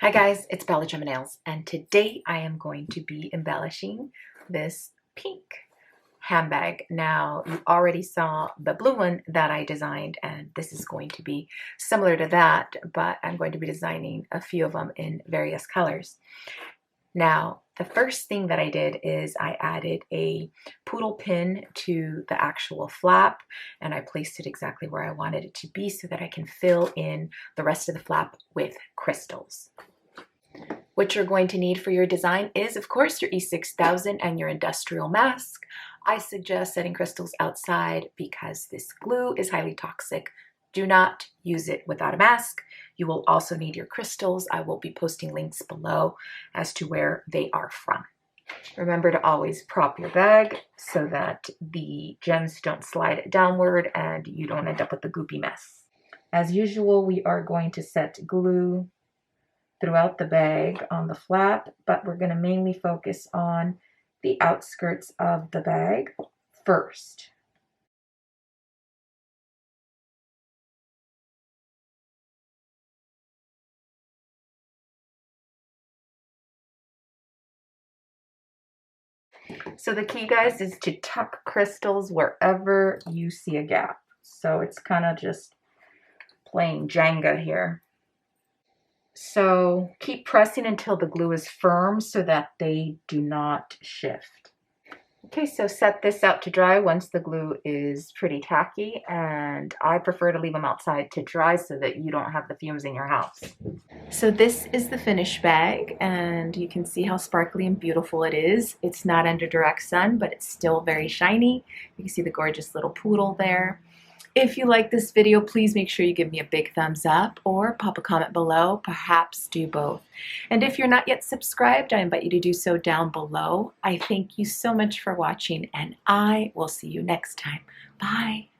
Hi guys, it's BellaGemaNails, and today I am going to be embellishing this pink handbag. Now, you already saw the blue one that I designed, and this is going to be similar to that, but I'm going to be designing a few of them in various colors. Now, the first thing that I did is I added a poodle pin to the actual flap, and I placed it exactly where I wanted it to be so that I can fill in the rest of the flap with crystals. What you're going to need for your design is, of course, your E6000 and your industrial mask. I suggest setting crystals outside because this glue is highly toxic. Do not use it without a mask. You will also need your crystals. I will be posting links below as to where they are from. Remember to always prop your bag so that the gems don't slide downward and you don't end up with a goopy mess. As usual, we are going to set glue throughout the bag on the flap, but we're going to mainly focus on the outskirts of the bag first. So the key, guys, is to tuck crystals wherever you see a gap. So it's kind of just playing Jenga here. So keep pressing until the glue is firm so that they do not shift. Okay, so set this out to dry once the glue is pretty tacky, and I prefer to leave them outside to dry so that you don't have the fumes in your house. So this is the finished bag, and you can see how sparkly and beautiful it is. It's not under direct sun, but it's still very shiny. You can see the gorgeous little poodle there. If you like this video, please make sure you give me a big thumbs up or pop a comment below, perhaps do both. And if you're not yet subscribed, I invite you to do so down below. I thank you so much for watching, and I will see you next time. Bye.